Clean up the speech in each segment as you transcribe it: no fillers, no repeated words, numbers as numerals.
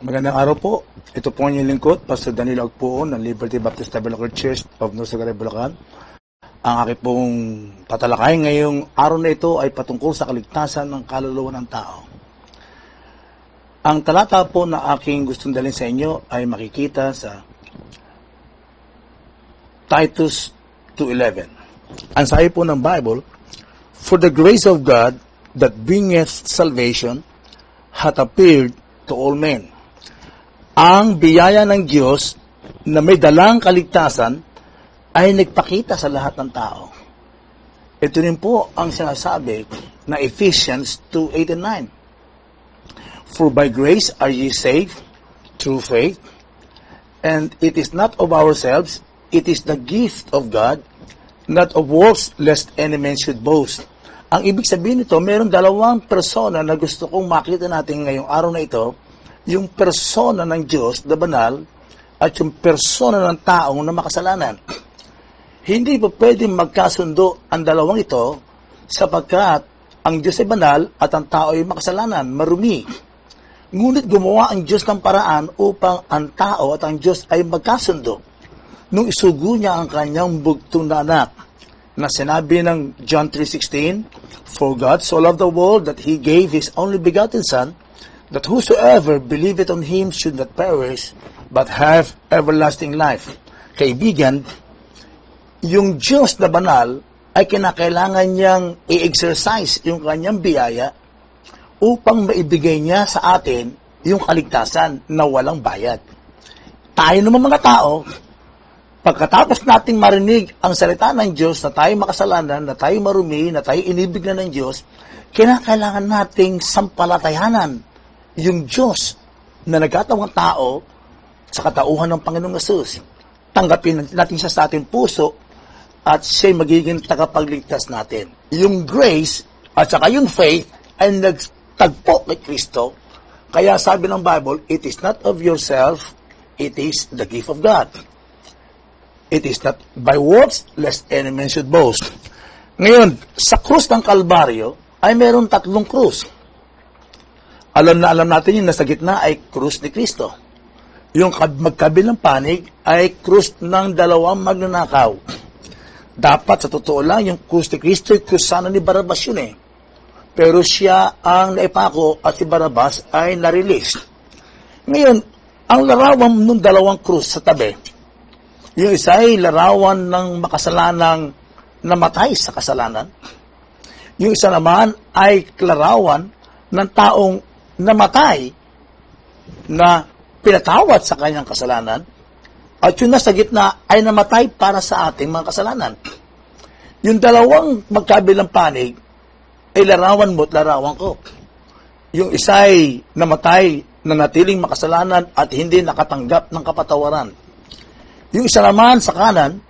Magandang araw po. Ito po ang inyong lingkod, Pastor Danilo Agpoon ng Liberty Baptist Tabernacle Church of Nosagaray, Bulacan. Ang aking pong tatalakay ngayong araw na ito ay patungkol sa kaligtasan ng kaluluwa ng tao. Ang talata po na aking gustong dalhin sa inyo ay makikita sa Titus 2:11. Ang sabi po ng Bible, "For the grace of God that bringeth salvation hath appeared to all men." Ang biyaya ng Diyos na may dalang kaligtasan ay nagpakita sa lahat ng tao. Ito rin po ang sinasabi na Ephesians 2:8 and 9. "For by grace are ye saved through faith, and it is not of ourselves, it is the gift of God, not of works, lest any man should boast." Ang ibig sabihin nito, mayroong dalawang persona na gusto kong makita natin ngayong araw na ito, yung persona ng Diyos na banal at yung persona ng taong na makasalanan. Hindi po pwedeng magkasundo ang dalawang ito sapagkat ang Diyos ay banal at ang tao ay makasalanan, marumi. Ngunit gumawa ang Diyos ng paraan upang ang tao at ang Diyos ay magkasundo nung isugo niya ang kanyang bugtong na anak na sinabi ng John 3:16, "For God so loved the world that He gave His only begotten Son, that whosoever believeth on Him should not perish, but have everlasting life." Kaibigan, yung Diyos na banal ay kinakailangan niyang i-exercise yung kanyang biyaya upang maibigay niya sa atin yung kaligtasan na walang bayad. Tayo naman mga tao, pagkatapos nating marinig ang salita ng Diyos na tayo makasalanan, na tayo marumi, na tayo inibig na ng Diyos, kinakailangan nating sampalatayanan yung Diyos na nagkatawang tao sa katauhan ng Panginoong Hesus. Tanggapin natin siya sa ating puso at siya'y magiging tagapagligtas natin. Yung grace at saka yung faith ay nagtagpo kay Kristo. Kaya sabi ng Bible, "It is not of yourself, it is the gift of God. It is not by works, lest any man should boast." Ngayon, sa krus ng Kalbaryo ay meron 3 krus. Alam natin yung nasa gitna ay krus ni Kristo. Yung magkabilang panig ay krus ng 2 magnanakaw. Dapat sa totoo lang, yung krus ni Kristo ay krus sana ni Barabas yun eh. Pero siya ang naipako at si Barabas ay na-release. Ngayon, ang larawan ng 2 krus sa tabi, yung isa ay larawan ng makasalanang namatay sa kasalanan. Yung isa naman ay larawan ng taong namatay na pinatawad sa kanyang kasalanan, at yung nasa gitna ay namatay para sa ating mga kasalanan. Yung 2 magkabilang panig ay larawan mo at larawan ko. Yung isa ay namatay na natiling makasalanan at hindi nakatanggap ng kapatawaran. Yung isa naman sa kanan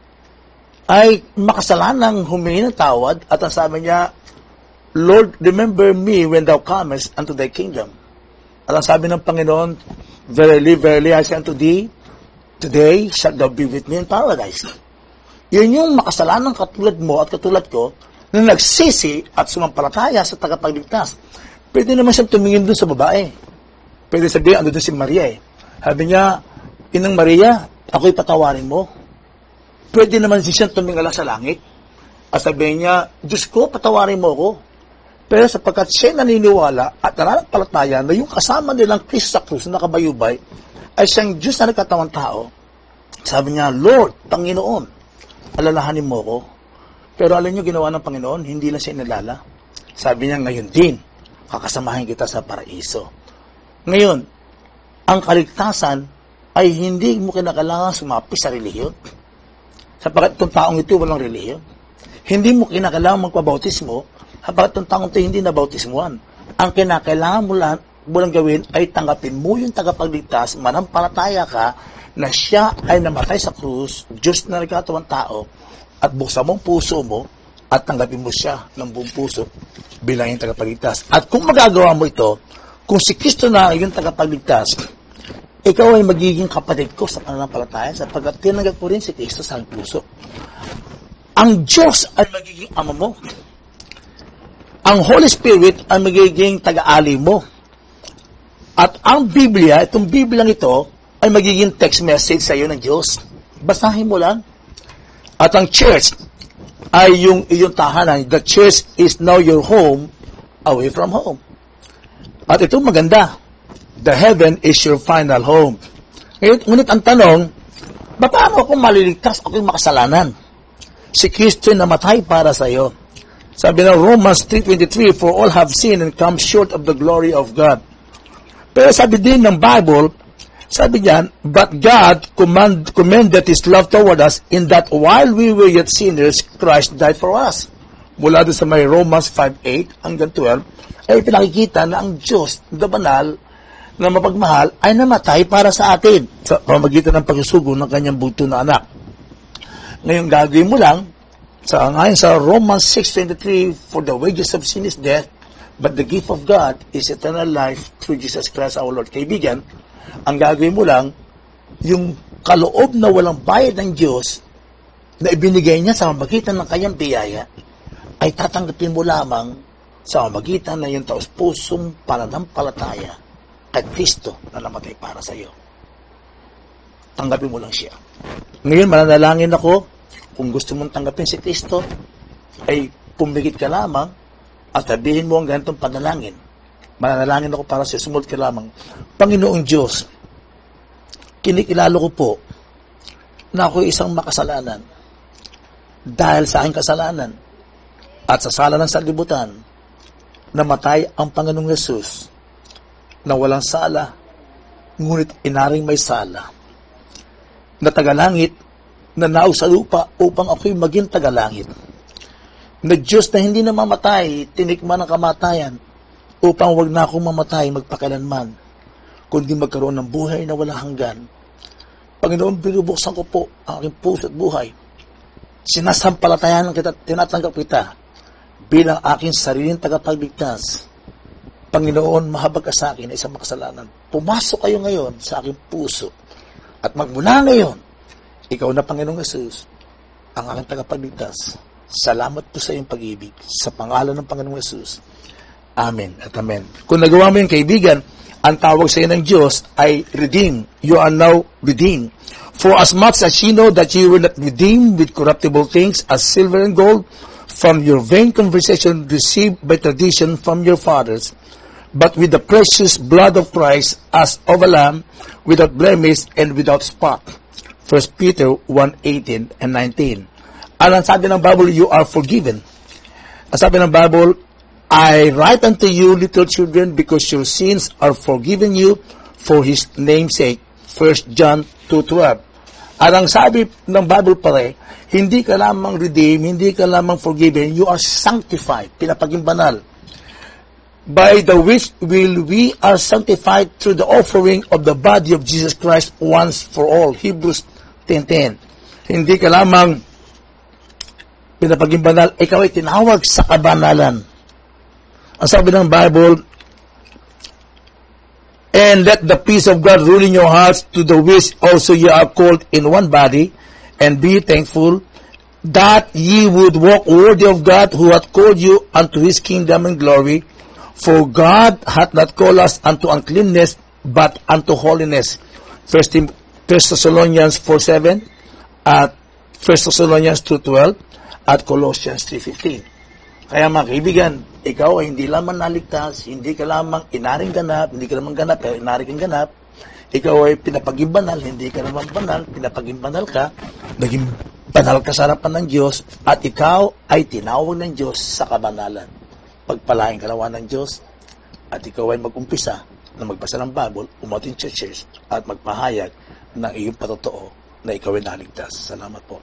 ay makasalanang humingi ng tawad at ang sabi niya, "Lord, remember me when thou comest unto thy kingdom." At ang sabi ng Panginoon, "Verily, verily, I say unto thee, today shalt thou be with me in paradise." Yun yung makasalanang katulad mo at katulad ko na nagsisi at sumampalataya sa tagapagligtas. Pwede naman siyang tumingin dun sa babae. Pwede sabihin, ando dun si Maria eh. Sabi niya, "Inang Maria, ako'y patawarin mo." Pwede naman siyang tumingala sa langit at sabihin niya, "Diyos ko, patawarin mo ako." Pero sapagkat siya naniniwala at nananampalataya na yung kasama nilang Kristo sa krus na nakabayubay ay siyang Diyos na nagkatawang tao, sabi niya, "Lord, Panginoon, alalahanin mo ko." Pero alam niyo ginawa ng Panginoon, hindi lang siya inalala. Sabi niya, "Ngayon din, kakasamahin kita sa paraiso." Ngayon, ang kaligtasan ay hindi mo kinakailangan sumapi sa relihiyon. Sapagkat itong taong ito walang relihiyon. Hindi mo kinakailangan magpabautismo, sapagkat itong taong ito hindi nabautismuhan. Ang kinakailangan mo lang gawin ay tanggapin mo yung tagapagligtas, manampalataya ka na siya ay namatay sa krus, Diyos na nagkatawang tao, at buksan mong puso mo at tanggapin mo siya ng buong puso bilang yung tagapagligtas. At kung magagawa mo ito, kung si Kristo na yung tagapagligtas, ikaw ay magiging kapatid ko sa pananampalataya sapagkat tinanggap mo rin si Kristo sa puso. Ang Diyos ay magiging ama mo. Ang Holy Spirit ang magiging taga-ali mo. At ang Biblia, itong Biblia ito, ay magiging text message sa iyo ng Diyos. Basahin mo lang. At ang church ay yung iyong tahanan. The church is now your home away from home. At ito maganda. The heaven is your final home. Ngunit ang tanong, paano ako maliligtas? Ako'y makasalanan. Si Kristo namatay para sa iyo. Sabi ng Romans 3:23, for all have sinned and come short of the glory of God. Pero sabi din ng Bible, sabi diyan, but God commended His love toward us in that while we were yet sinners, Christ died for us. Mula doon sa may Romans 5:8 hanggang 12, ay pinakikita na ang Diyos, na banal, na mapagmahal, ay namatay para sa atin sa pamamagitan ng pagsusugo ng kanyang bunso na anak. Ngayon, gagawin mo lang, ngayon sa Romans 6:23, for the wages of sin is death, but the gift of God is eternal life through Jesus Christ our Lord. Kaibigan, ang gagawin mo lang, yung kaloob na walang bayad ng Diyos na ibinigay niya sa pamamagitan ng kanyang biyaya, ay tatanggapin mo lamang sa pamamagitan ng iyong taos-pusong pananampalataya kay Kristo na namatay para sa iyo. Tanggapin mo lang siya. Ngayon, mananalangin ako, kung gusto mong tanggapin si Kristo, ay pumikit ka lamang at sabihin mo ang ganitong panalangin. Mananalangin ako para sa sumunod ka lamang. Panginoong Diyos, kinikilala ko po na ako isang makasalanan. Dahil sa aking kasalanan at sa sala ng sanlibutan, namatay ang Panginoong Yesus na walang sala, ngunit inaring may sala. Na tagalangit, na naog sa lupa upang ako'y maging tagalangit. Na Diyos na hindi na mamatay, tinikman ang kamatayan, upang wag na akong mamatay magpakailanman, kundi magkaroon ng buhay na walang hanggan. Panginoon, binubuksan ko po ang aking puso at buhay. Sinasampalatayan kita, tinatanggap kita bilang aking sariling tagapagligtas. Panginoon, mahabag ka sa akin na isang makasalanan. Pumasok kayo ngayon sa aking puso. At magmula ngayon, ikaw na Panginoong Yesus, ang aking tagapagligtas. Salamat po sa iyong pag-ibig. Sa pangalan ng Panginoong Yesus. Amen at amen. Kung nagawa mo yung kaibigan, ang tawag sa iyo ng Diyos ay redeem. You are now redeemed. For as much as you know that you were not redeemed with corruptible things as silver and gold from your vain conversation received by tradition from your fathers, but with the precious blood of Christ as of a lamb, without blemish and without spot. 1 Peter 1:18 and 19. Ang sabi ng Bible, you are forgiven. Ang sabi ng Bible, I write unto you, little children, because your sins are forgiven you for His name's sake. 1 John 2:12. At ang sabi ng Bible pare, hindi ka lamang redeemed, hindi ka lamang forgiven, you are sanctified, pinapaging banal. By the which will we are sanctified through the offering of the body of Jesus Christ once for all. Hebrews 10:10. Hindi ka lamang pinapaging banal, ikaw ay tinawag sa kabanalan. Ang sabi ng Bible, and let the peace of God rule in your hearts, to the which also ye are called in one body, and be thankful, that ye would walk worthy of God, who hath called you unto His kingdom and glory. For God hath not called us unto uncleanness, but unto holiness. 1 Thessalonians 4:7, at 1 Thessalonians 2:12, at Colossians 3:15. Kaya mga kaibigan, ikaw ay hindi lamang naligtas, hindi ka lamang inaring ganap, hindi ka lamang ganap, pero inaring kang ganap. Ikaw ay pinapaging banal, hindi ka naman banal, pinapaging banal ka, naging banal ka sa harapan ng Diyos, at ikaw ay tinawag ng Diyos sa kabanalan. Pagpalain ka nawa ng Diyos, at ikaw ay mag-umpisa na magbasa ng Bible, umating churches, at magpahayag ng iyong patotoo na ikaw ay naligtas. Salamat po.